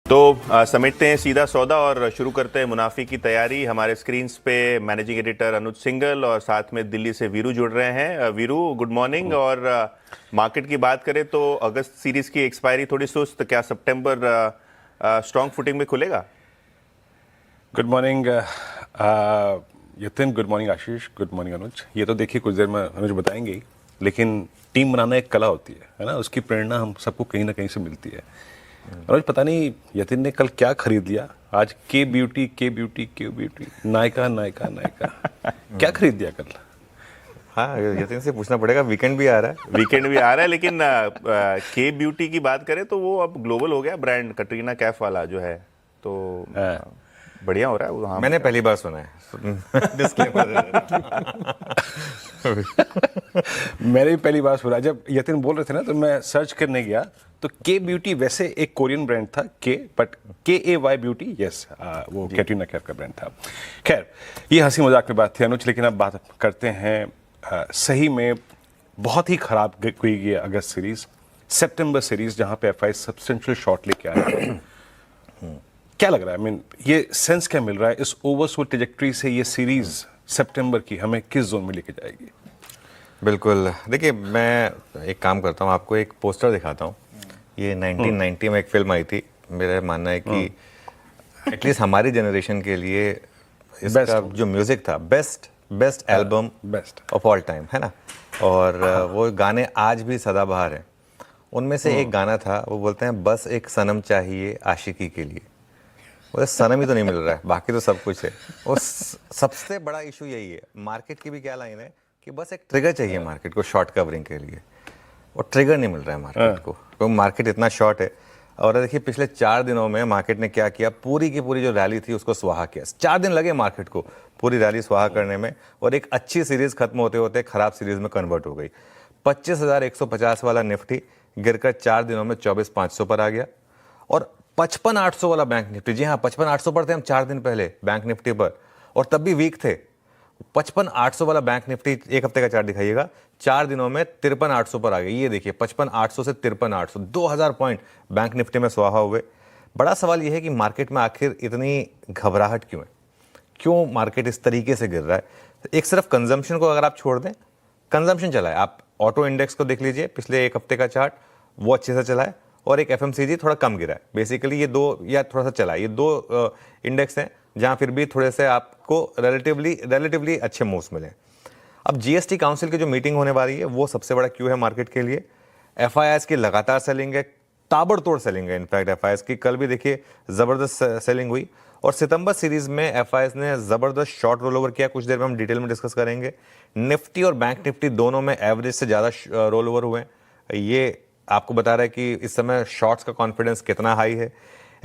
तो समेटते हैं सीधा सौदा और शुरू करते हैं मुनाफी की तैयारी। हमारे स्क्रीन पे मैनेजिंग एडिटर अनुज सिंघल और साथ में दिल्ली से वीरू जुड़ रहे हैं। Veeru, good morning. और मार्केट की बात करें तो अगस्त सीरीज की एक्सपायरी थोड़ी सुस्त, क्या सितंबर स्ट्रॉन्ग फुटिंग में खुलेगा? Good morning Yatin, good morning Ashish, good morning Anuj. ये तो देखिए कुछ देर में अनुज बताएंगे ही, लेकिन टीम बनाना एक कला होती है ना, उसकी प्रेरणा हम सबको कहीं ना कहीं से मिलती है। और पता नहीं यतिन ने कल क्या खरीद लिया, आज के ब्यूटी नायका क्या खरीद लिया कल? हाँ, यतिन से पूछना पड़ेगा। वीकेंड भी आ रहा है लेकिन के ब्यूटी की बात करें तो वो अब ग्लोबल हो गया ब्रांड, कटरीना कैफ वाला जो है, तो बढ़िया हो रहा है वो। हाँ, मैंने पहली बार सुना है। मैंने भी पहली बार सुना। जब यतिन बोल रहे थे ना तो मैं सर्च करने गया, तो के ब्यूटी वैसे एक कोरियन ब्रांड था, बट KAY ब्यूटी, यस, वो कैटरीना कैफ का ब्रांड था। खैर, ये हंसी मजाक में बात थी अनुज, लेकिन अब बात करते हैं सही में बहुत ही खराब गई है अगस्त सीरीज, सितंबर सीरीज, जहां पे FI सब्सटेंशियल शॉर्ट लेके आए। क्या लग रहा है, ये सेंस क्या मिल रहा है इस ओवरसोल्ड ट्रैजेक्टरी से, ये सीरीज सितंबर की हमें किस जोन में लेके जाएगी? बिल्कुल, देखिए मैं एक काम करता हूँ, आपको एक पोस्टर दिखाता हूँ। ये 1990 में एक फिल्म आई थी। मेरा मानना है कि एटलीस्ट हमारी जनरेशन के लिए इसका जो म्यूजिक था, best album of all time, है ना। और वो गाने आज भी सदाबहार हैं। उनमें से एक गाना था, वो बोलते हैं बस एक सनम चाहिए आशिकी के लिए। वो सनम ही तो नहीं मिल रहा है, बाकी तो सब कुछ है। और सबसे बड़ा इशू यही है। मार्केट की भी क्या लाइन है कि बस एक ट्रिगर चाहिए मार्केट को शॉर्ट कवरिंग के लिए, और ट्रिगर नहीं मिल रहा है मार्केट को, तो मार्केट इतना शॉर्ट है। और देखिए पिछले 4 दिनों में मार्केट ने क्या किया, पूरी की पूरी जो रैली थी उसको स्वाहा किया। 4 दिन लगे मार्केट को पूरी रैली स्वाहा करने में, और एक अच्छी सीरीज खत्म होते होते खराब सीरीज में कन्वर्ट हो गई। 25,150 वाला निफ्टी गिरकर 4 दिनों में 24,500 पर आ गया, और 55,800 वाला बैंक निफ्टी, जी हाँ 55,800 पर थे हम 4 दिन पहले बैंक निफ्टी पर, और तब भी वीक थे। 55,800 वाला बैंक निफ्टी, एक हफ्ते का चार्ट दिखाइएगा, 4 दिनों में 53,800 पर आ गया। ये देखिए 55,800 से 53,800, 2,000 पॉइंट बैंक निफ्टी में स्वाहा हुए। बड़ा सवाल यह है कि मार्केट में आखिर इतनी घबराहट क्यों है, क्यों मार्केट इस तरीके से गिर रहा है? एक सिर्फ कंजम्पशन को अगर आप छोड़ दें, कंजम्पशन चला है, आप ऑटो इंडेक्स को देख लीजिए, पिछले एक हफ्ते का चार्ट, वो अच्छे से चला है, और एक FMCG थोड़ा कम गिरा है। बेसिकली ये दो, या थोड़ा सा चला है, ये 2 इंडेक्स हैं जहां फिर भी थोड़े से आपको रिलेटिवली अच्छे मूव्स मिले। अब GST काउंसिल की जो मीटिंग होने वाली है, वो सबसे बड़ा क्यू है मार्केट के लिए। FIIs की लगातार सेलिंग है, ताबड़तोड़ सेलिंग है। इनफैक्ट FIIs की कल भी देखिए जबरदस्त सेलिंग हुई, और सितंबर सीरीज में FIIs ने जबरदस्त शॉर्ट रोल ओवर किया। कुछ देर में हम डिटेल में डिस्कस करेंगे। निफ्टी और बैंक निफ्टी दोनों में एवरेज से ज्यादा रोल ओवर हुए हैं। ये आपको बता रहा है कि इस समय शॉर्ट्स का कॉन्फिडेंस कितना हाई है।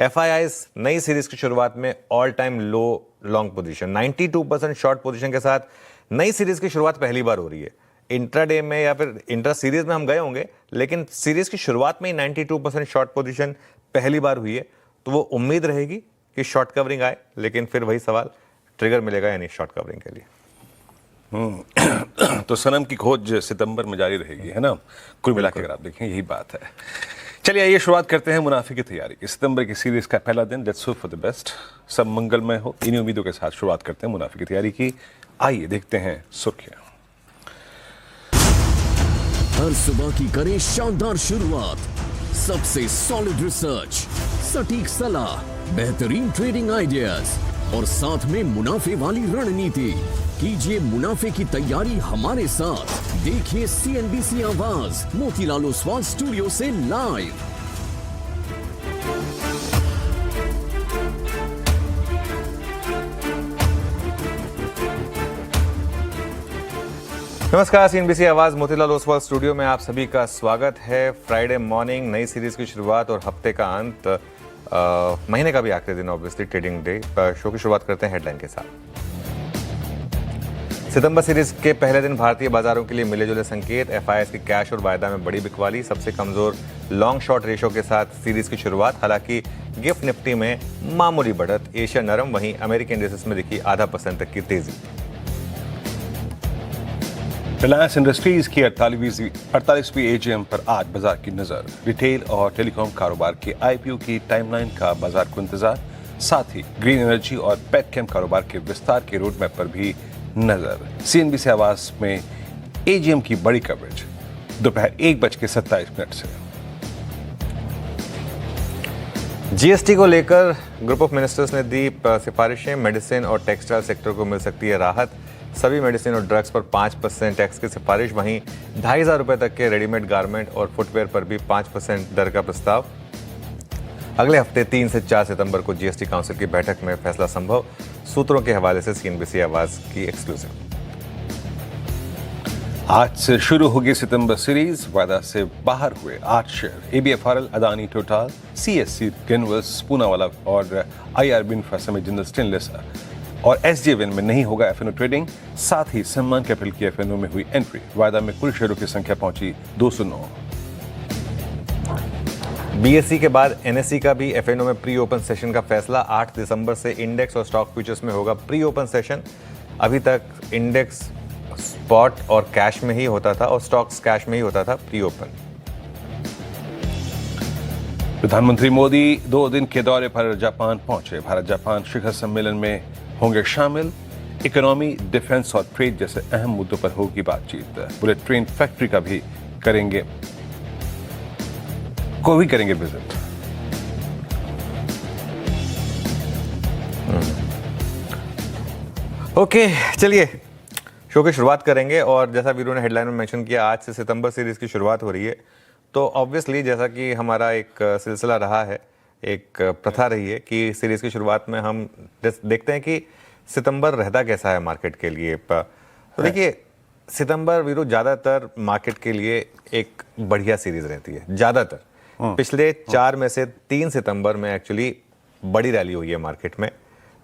FIIs नई सीरीज की शुरुआत में ऑल टाइम लो लॉन्ग पोजीशन, 92% शॉर्ट पोजीशन के साथ नई सीरीज की शुरुआत पहली बार हो रही है। इंट्राडे में या फिर इंट्रा सीरीज में हम गए होंगे, लेकिन सीरीज की शुरुआत में ही 92% शॉर्ट पोजीशन पहली बार हुई है। तो वो उम्मीद रहेगी कि शॉर्ट कवरिंग आए, लेकिन फिर वही सवाल, ट्रिगर मिलेगा या नहीं शॉर्ट कवरिंग के लिए। तो सनम की खोज सितंबर में जारी रहेगी, है ना, कुल मिला के अगर आप देखें यही बात है। चलिए आइए शुरुआत करते हैं मुनाफे की तैयारी की। सितंबर की सीरीज का पहला दिन, let's hope for the best, सब मंगलमय हो, इन्हीं उम्मीदों के साथ शुरुआत करते हैं मुनाफे की तैयारी की। आइए देखते हैं सुर्खियां। हर सुबह की करें शानदार शुरुआत, सबसे सॉलिड रिसर्च, सटीक सलाह, बेहतरीन ट्रेडिंग आइडियाज और साथ में मुनाफे वाली रणनीति। कीजिए मुनाफे की तैयारी हमारे साथ। देखिए CNBC आवाज मोतीलाल ओसवाल स्टूडियो से लाइव। नमस्कार, CNBC आवाज मोतीलाल ओसवाल स्टूडियो में आप सभी का स्वागत है। फ्राइडे मॉर्निंग, नई सीरीज की शुरुआत और हफ्ते का अंत, महीने का भी आखिरी दिन, ऑब्वियसली ट्रेडिंग डे। शो की शुरुआत करते हैं हेडलाइन के साथ। सितंबर सीरीज के पहले दिन भारतीय बाजारों के लिए मिले जुले संकेत। FIIs की कैश और वायदा में बड़ी बिकवाली, सबसे कमजोर लॉन्ग शॉर्ट रेशो के साथ सीरीज की शुरुआत। हालांकि गिफ्ट निफ्टी में मामूली बढ़त, एशिया नरम, वहीं अमेरिकन इंडेक्सेस में दिखी 0.5% तक की तेजी। रिलायंस इंडस्ट्रीज की 48वीं एजीएम पर आज बाजार की नजर। रिटेल और टेलीकॉम कारोबार के आईपीओ की टाइमलाइन का बाजार को इंतजार, साथ ही ग्रीन एनर्जी और पेटकेम कारोबार के विस्तार के रोड मैप पर भी नजर। सीएनबीसी आवाज में एजीएम की बड़ी कवरेज दोपहर 1:27 से। जीएसटी को लेकर ग्रुप ऑफ मिनिस्टर्स ने दी सिफारिशें। मेडिसिन और टेक्सटाइल सेक्टर को मिल सकती है राहत। सभी मेडिसिन और ड्रग्स पर 5% टैक्स की सिफारिश। वहीं 2,500 रुपये तक के रेडीमेड गारमेंट और फुटवेयर पर भी 5% दर का प्रस्ताव। अगले हफ्ते 3 से 4 सितंबर को जीएसटी काउंसिल की बैठक में फैसला संभव। सूत्रों के हवाले से सीएनबीसी आवाज की एक्सक्लूसिव। आज से शुरू होगी सितंबर सीरीज। वायदा से बाहर हुए 8 share ABFRL, Adani total, CSC, ग्लेनवर्स, पूनावाला और आईआरबी इंफ्रा समेत जिंदल स्टेनलेस और एसजेविन में नहीं होगा एफएनओ ट्रेडिंग। साथ ही सम्मान कैपिटल की एफएनओ में हुई एंट्री। वायदा में कुल शेयरों की संख्या पहुंची 209। बीएसई के बाद एनएसई का भी एफएनओ में प्री ओपन सेशन का फैसला। 8 दिसंबर से इंडेक्स और स्टॉक फ्यूचर्स में होगा प्री ओपन सेशन। अभी तक इंडेक्स स्पॉट और कैश में ही होता था और स्टॉक्स कैश में ही होता था प्री ओपन। प्रधानमंत्री मोदी 2 दिन के दौरे पर जापान पहुंचे। भारत जापान शिखर सम्मेलन में होंगे शामिल। इकोनॉमी, डिफेंस और ट्रेड जैसे अहम मुद्दों पर होगी बातचीत। बुलेट ट्रेन फैक्ट्री का भी करेंगे विजिट। ओके, चलिए शो की शुरुआत करेंगे। और जैसा वीरू ने हेडलाइन में मेंशन किया, आज से सितंबर सीरीज की शुरुआत हो रही है। तो ऑब्वियसली जैसा कि हमारा एक सिलसिला रहा है, एक प्रथा रही है कि सीरीज की शुरुआत में हम देखते हैं कि सितंबर रहता कैसा है मार्केट के लिए। तो देखिए, सितंबर वीरू ज़्यादातर मार्केट के लिए एक बढ़िया सीरीज रहती है। ज़्यादातर पिछले 4 में से 3 सितंबर में एक्चुअली बड़ी रैली हुई है मार्केट में।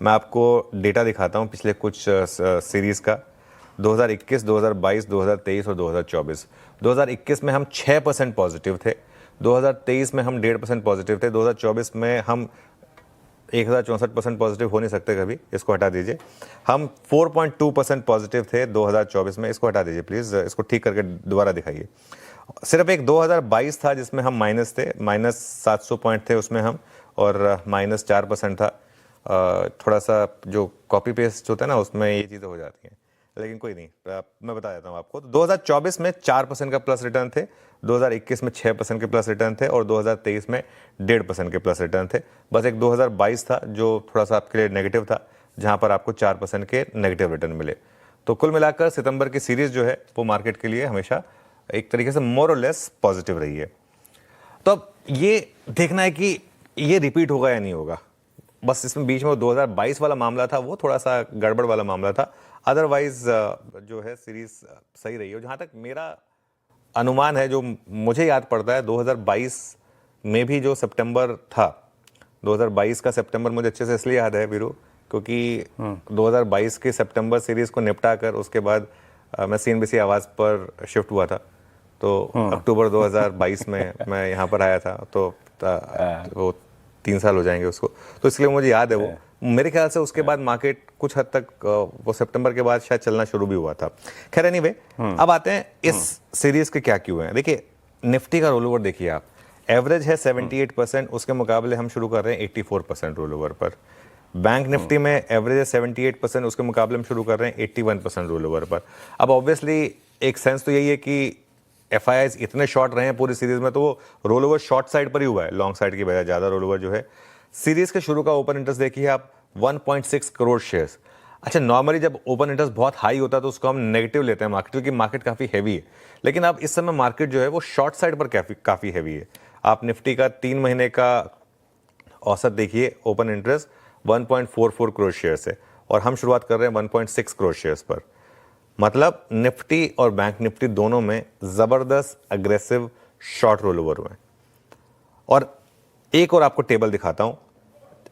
मैं आपको डेटा दिखाता हूँ पिछले कुछ सीरीज का। 2021, 2022, 2023 और 2024। 2021 में हम 6% पॉजिटिव थे। 2023 में हम 1.5% पॉजिटिव थे। 2024 में हम 1064% पॉजिटिव हो नहीं सकते कभी, इसको हटा दीजिए। हम 4.2% पॉजिटिव थे 2024 में, इसको हटा दीजिए प्लीज़, इसको ठीक करके दोबारा दिखाइए। सिर्फ एक 2022 था जिसमें हम माइनस थे, -700 पॉइंट थे उसमें हम, और -4% था। थोड़ा सा जो कॉपी पेस्ट होता है ना, उसमें ये चीज़ें हो जाती हैं, लेकिन कोई नहीं, मैं बता देता हूँ आपको। तो 2024 में 4% का प्लस रिटर्न थे, 2021 में 6% के प्लस रिटर्न थे और 2023 में 1.5% के प्लस रिटर्न थे। बस एक 2022 था जो थोड़ा सा आपके लिए नेगेटिव था, जहाँ पर आपको 4% के नेगेटिव रिटर्न मिले। तो कुल मिलाकर सितंबर की सीरीज जो है वो मार्केट के लिए हमेशा एक तरीके से मोर और लेस पॉजिटिव रही है। तो अब ये देखना है कि ये रिपीट होगा या नहीं होगा। बस इसमें बीच में 2022 वाला मामला था, वो थोड़ा सा गड़बड़ वाला मामला था। अदरवाइज जो है सीरीज सही रही है। जहाँ तक मेरा अनुमान है, जो मुझे याद पड़ता है, 2022 में भी जो सितंबर था, 2022 का सितंबर मुझे अच्छे से इसलिए याद है वीरू, क्योंकि 2022 के सितंबर सीरीज को निपटा कर उसके बाद मैं सीएनबीसी आवाज़ पर शिफ्ट हुआ था। तो अक्टूबर 2022 में मैं यहाँ पर आया था। तो वो 3 साल हो जाएंगे उसको, तो इसलिए मुझे याद है वो। मेरे ख्याल से उसके बाद मार्केट कुछ हद तक वो सितंबर के बाद शायद चलना शुरू भी हुआ था। खैर एनीवे, अब आते हैं इस सीरीज के क्या क्यों हैं। देखिए, निफ्टी का रोल ओवर देखिए आप, एवरेज है 78%, उसके मुकाबले हम शुरू कर रहे हैं 84% रोल ओवर पर। बैंक निफ्टी में एवरेज है 78%, उसके मुकाबले हम शुरू कर रहे हैं 81% रोल ओवर पर। अब ऑब्वियसली एक सेंस तो यही है कि एफआईआईज इतने शॉर्ट रहे हैं पूरी सीरीज में, तो वो रोल ओवर शॉर्ट साइड पर ही हुआ है, लॉन्ग साइड की बजाय ज़्यादा रोल ओवर जो है। सीरीज के शुरू का ओपन इंटरेस्ट देखिए आप, 1.6 करोड़ शेयर्स। अच्छा, नॉर्मली जब ओपन इंटरेस्ट बहुत हाई होता है तो उसको हम नेगेटिव लेते हैं मार्केट, क्योंकि मार्केट काफ़ी हैवी है। लेकिन अब इस समय मार्केट जो है वो शॉर्ट साइड पर काफ़ी हैवी है। आप निफ्टी का 3 महीने का औसत देखिए, ओपन इंटरेस्ट 1.44 करोड़ शेयर्स है और हम शुरुआत कर रहे हैं 1.6 करोड़ शेयर्स पर। मतलब निफ्टी और बैंक निफ्टी दोनों में ज़बरदस्त अग्रेसिव शॉर्ट रोल ओवर हुए। और एक और आपको टेबल दिखाता हूँ,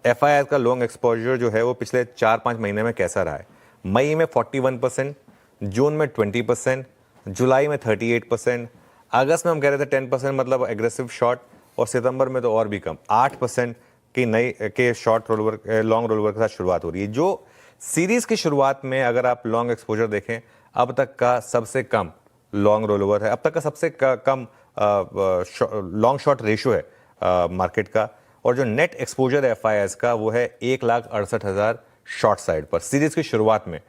एफआईआई का लॉन्ग एक्सपोजर जो है वो पिछले 4-5 महीने में कैसा रहा है। मई में 41%, जून में 20%, जुलाई में 38%, अगस्त में हम कह रहे थे 10%, मतलब एग्रेसिव शॉर्ट, और सितंबर में तो और भी कम 8% की नई के short roll over, long roll over के साथ शुरुआत हो रही है। जो सीरीज की शुरुआत में अगर आप लॉन्ग एक्सपोजर देखें, अब तक का सबसे कम लॉन्ग रोल ओवर है, अब तक का सबसे कम लॉन्ग शॉर्ट रेशियो है मार्केट का, और जो नेट एक्सपोजर है एफआईआईज का वो है 1,68,000 शॉर्ट साइड पर सीरीज की शुरुआत में।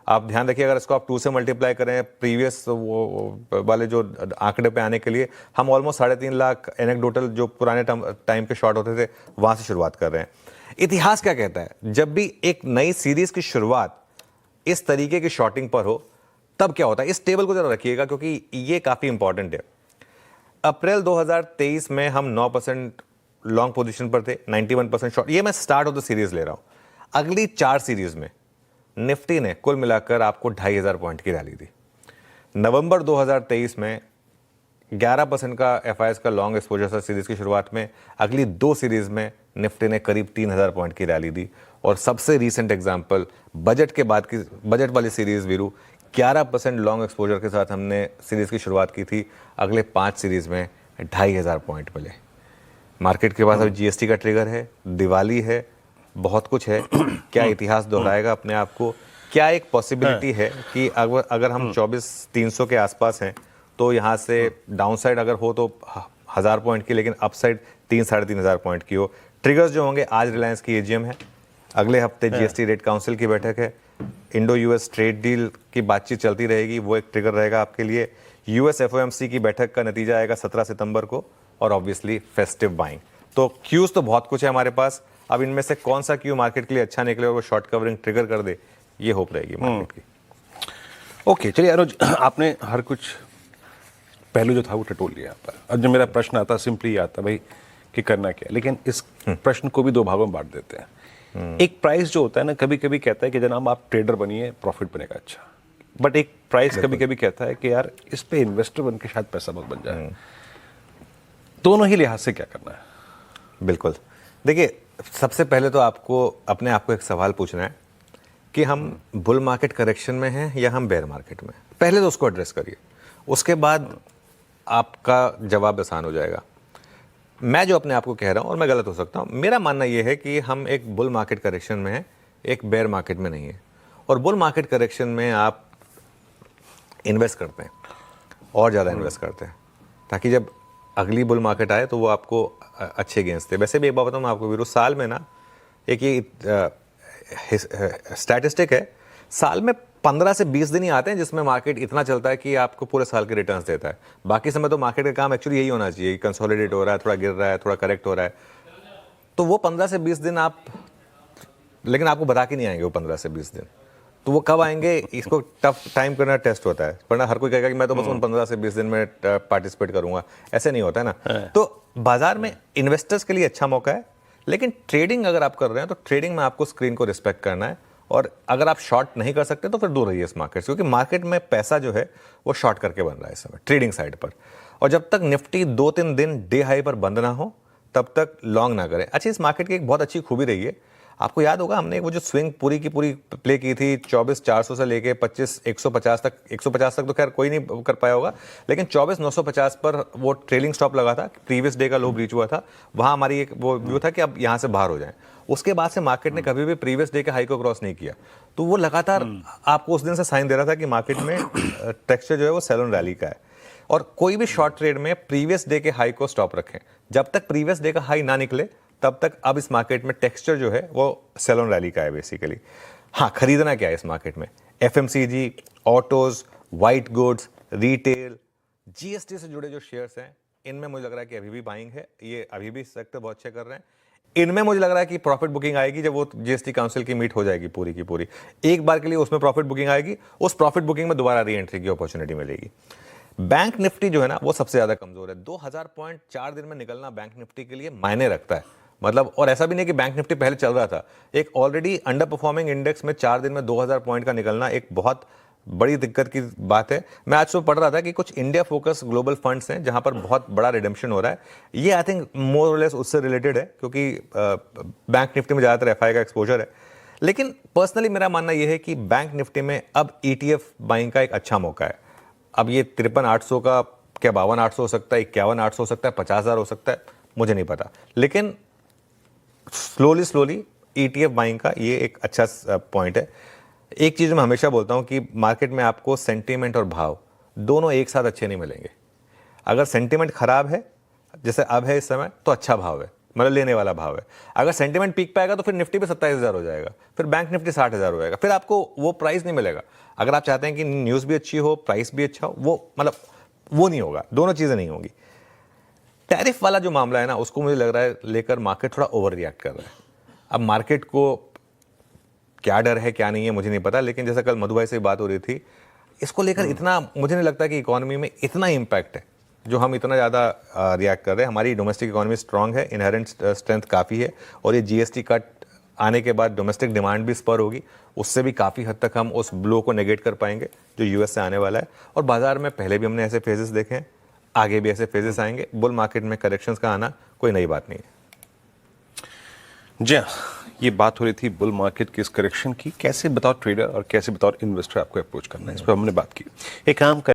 आप ध्यान रखिए, अगर इसको आप 2 से मल्टीप्लाई करें प्रीवियस वो वाले जो आंकड़े पे आने के लिए, हम ऑलमोस्ट 3.5 लाख एनेक्डोटल जो पुराने टाइम पे शॉर्ट होते थे वहां से शुरुआत कर रहे हैं। इतिहास क्या कहता है, जब भी एक नई सीरीज की शुरुआत इस तरीके की शॉर्टिंग पर हो तब क्या होता है, इस टेबल को जरा रखिएगा क्योंकि ये काफी इंपॉर्टेंट है। अप्रैल 2023 में हम 9% लॉन्ग पोजीशन पर थे, 91% शॉर्ट। ये मैं स्टार्ट ऑफ द सीरीज ले रहा हूं। अगली 4 सीरीज में निफ्टी ने कुल मिलाकर आपको 2,500 पॉइंट की रैली दी। नवंबर 2023 में 11% का एफआईआईज का लॉन्ग एक्सपोजर था सीरीज की शुरुआत में। अगली 2 सीरीज में निफ्टी ने करीब 3,000 पॉइंट की रैली दी। और सबसे रीसेंट एग्जांपल बजट के बाद की बजट वाली सीरीज वीरू, 11% लॉन्ग एक्सपोजर के साथ हमने सीरीज की शुरुआत की थी। अगले 5 सीरीज में 2,500 पॉइंट मिले। मार्केट के पास अभी जीएसटी का ट्रिगर है, दिवाली है, बहुत कुछ है। क्या इतिहास दोहराएगा अपने आप को? क्या एक पॉसिबिलिटी है कि अगर हम 24,300 के आसपास हैं तो यहाँ से डाउनसाइड अगर हो तो 1,000 पॉइंट की, लेकिन अपसाइड 3-3,500 पॉइंट की हो। ट्रिगर्स जो होंगे, आज रिलायंस की एजीएम है, अगले हफ्ते जीएसटी रेट काउंसिल की बैठक है, इंडो यूएस ट्रेड डील की बातचीत चलती रहेगी, वो एक ट्रिगर रहेगा आपके लिए। यूएस एफओएमसी की बैठक का नतीजा आएगा 17 सितंबर को, और ऑब्वियसली फेस्टिव बाइंग। तो क्यूज तो बहुत कुछ है हमारे पास। अब इनमें से कौन सा क्यू मार्केट के लिए अच्छा निकले और वो शॉर्ट कवरिंग ट्रिगर कर दे, ये होप रहेगी मार्केट की। ओके, चलिए अनुज, आपने हर कुछ पहलू जो था वो टटोल लिया यहाँ पर। अब जो मेरा प्रश्न आता सिंपली आता भाई कि करना क्या, लेकिन इस प्रश्न को भी 2 भागों में बांट देते हैं। एक प्राइस जो होता है ना, कभी कभी कहता है कि जनाब आप ट्रेडर बनिए, प्रॉफिट बनेगा अच्छा। बट एक प्राइस कभी कभी कहता है कि यार इस पे इन्वेस्टर बन के शायद पैसा मत बन जाए। दोनों ही लिहाज से क्या करना है? बिल्कुल, देखिए सबसे पहले तो आपको अपने आप को एक सवाल पूछना है कि हम बुल मार्केट करेक्शन में हैं या हम बेयर मार्केट में। पहले तो उसको एड्रेस करिए, उसके बाद आपका जवाब आसान हो जाएगा। मैं जो अपने आप को कह रहा हूं, और मैं गलत हो सकता हूं, मेरा मानना यह है कि हम एक बुल मार्केट करेक्शन में हैं, एक बेयर मार्केट में नहीं है। और बुल मार्केट करेक्शन में आप इन्वेस्ट करते हैं और ज़्यादा इन्वेस्ट करते हैं ताकि जब अगली बुल मार्केट आए तो वो आपको अच्छे गेंस थे। वैसे भी एक बात बताऊँ मैं आपको वीरू, साल में ना एक ये स्टैटिस्टिक है, साल में 15 से 20 दिन ही आते हैं जिसमें मार्केट इतना चलता है कि आपको पूरे साल के रिटर्न्स देता है। बाकी समय तो मार्केट का काम एक्चुअली यही होना चाहिए, कंसोलिडेट हो रहा है, थोड़ा गिर रहा है, थोड़ा करेक्ट हो रहा है। तो वो 15 से 20 दिन आप, लेकिन आपको बता के नहीं आएंगे वो 15 से 20 दिन। तो वो कब आएंगे, इसको टफ टाइम करना टेस्ट होता है। वरना हर कोई कहेगा कि मैं तो बस उन 15 से 20 दिन में पार्टिसिपेट करूंगा, ऐसे नहीं होता है ना। तो बाजार में इन्वेस्टर्स के लिए अच्छा मौका है, लेकिन ट्रेडिंग अगर आप कर रहे हैं तो ट्रेडिंग में आपको स्क्रीन को रिस्पेक्ट करना है। और अगर आप शॉर्ट नहीं कर सकते तो फिर दूर रहिए इस मार्केट से, क्योंकि मार्केट में पैसा जो है वो शॉर्ट करके बन रहा है इस समय ट्रेडिंग साइड पर। और जब तक निफ्टी 2-3 दिन डे हाई पर बंद ना हो तब तक लॉन्ग ना करें। अच्छा, इस मार्केट की एक बहुत अच्छी खूबी रही है, आपको याद होगा हमने वो जो स्विंग पूरी की पूरी प्ले की थी 24,400 से लेके 25,150 तक। 150 तक तो खैर कोई नहीं कर पाया होगा, लेकिन 24,950 पर वो ट्रेलिंग स्टॉप लगा था, प्रीवियस डे का लो ब्रीच हुआ था। वहां हमारी एक वो व्यू था कि अब यहां से बाहर हो जाएं। उसके बाद से मार्केट ने कभी भी प्रीवियस डे के हाई को क्रॉस नहीं किया। तो वो लगातार आपको उस दिन से साइन दे रहा था कि मार्केट में टेक्सचर जो है वो सेल ऑन रैली का है। और कोई भी शॉर्ट ट्रेड में प्रीवियस डे के हाई को स्टॉप रखें। जब तक प्रीवियस डे का हाई ना निकले तब तक अब इस मार्केट में टेक्सचर जो है वो सेल ऑन रैली का है बेसिकली। हाँ, खरीदना क्या है इस मार्केट में? FMCG, autos, white goods, retail, GST से जुड़े जो शेयर्स हैं, इनमें मुझे लग रहा है कि अभी भी बाइंग है। ये अभी भी सेक्टर बहुत अच्छे कर रहे हैं। इनमें मुझे लग रहा है कि प्रॉफिट बुकिंग आएगी जब वो जीएसटी काउंसिल की मीट हो जाएगी पूरी की पूरी। एक बार के लिए उसमें प्रॉफिट बुकिंग आएगी, उस प्रॉफिट बुकिंग में दोबारा री एंट्री की अपॉर्चुनिटी मिलेगी। बैंक निफ्टी जो है ना वो सबसे ज्यादा कमजोर है। 2000 पॉइंट 4 दिन में निकलना बैंक निफ्टी के लिए मायने रखता है। मतलब, और ऐसा भी नहीं कि बैंक निफ्टी पहले चल रहा था, एक ऑलरेडी अंडर परफॉर्मिंग इंडेक्स में 4 दिन में 2000 पॉइंट का निकलना एक बहुत बड़ी दिक्कत की बात है। मैं आज सुबह पढ़ रहा था कि कुछ इंडिया फोकस ग्लोबल फंड्स हैं जहां पर बहुत बड़ा रिडेम्पशन हो रहा है। ये आई थिंक मोर और लेस उससे रिलेटेड है, क्योंकि बैंक निफ्टी में ज्यादातर एफआई का एक्सपोजर है। लेकिन पर्सनली मेरा मानना यह है कि बैंक निफ्टी में अब ईटीएफ बाइंग का एक अच्छा मौका है। अब ये 53,800 का क्या 52,800 हो सकता है, 51,800 हो सकता है, 50,000 हो सकता है, मुझे नहीं पता। लेकिन स्लोली ईटीएफ बाइंग का ये एक अच्छा पॉइंट है। एक चीज़ मैं हमेशा बोलता हूँ कि मार्केट में आपको सेंटीमेंट और भाव दोनों एक साथ अच्छे नहीं मिलेंगे। अगर सेंटीमेंट खराब है, जैसे अब है इस समय, तो अच्छा भाव है, मतलब लेने वाला भाव है। अगर सेंटीमेंट पीक पे आएगा तो फिर निफ्टी पे 27,000 हो जाएगा, फिर बैंक निफ्टी 60,000 हो जाएगा, फिर आपको वो प्राइस नहीं मिलेगा। अगर आप चाहते हैं कि न्यूज़ भी अच्छी हो, प्राइस भी अच्छा हो, वो मतलब वो नहीं होगा, दोनों चीज़ें नहीं होंगी। टैरिफ वाला जो मामला है ना, उसको मुझे लग रहा है लेकर मार्केट थोड़ा ओवर रिएक्ट कर रहा है। अब मार्केट को क्या डर है क्या नहीं है मुझे नहीं पता, लेकिन जैसा कल मधु भाई से बात हो रही थी, इसको लेकर इतना मुझे नहीं लगता कि इकोनॉमी में इतना इम्पैक्ट है जो हम इतना ज़्यादा रिएक्ट कर रहे हैं। हमारी डोमेस्टिक इकोनॉमी स्ट्रांग है, इनहेरेंट स्ट्रेंथ काफ़ी है, और ये जीएसटी कट आने के बाद डोमेस्टिक डिमांड भी स्पर होगी, उससे भी काफ़ी हद तक हम उस ब्लो को नेगेट कर पाएंगे जो यूएस से आने वाला है। और बाजार में पहले भी हमने ऐसे फेजेस देखे हैं, आगे भी ऐसे फेजेस आएंगे। बुल मार्केट में करेक्शंस का आना कोई नई बात नहीं है। जी हाँ, ये बात हो रही थी बुल मार्केट की इस करेक्शन की, कैसे बताओ ट्रेडर और कैसे बताओ इन्वेस्टर आपको अप्रोच करना है, इस पर हमने बात की। एक काम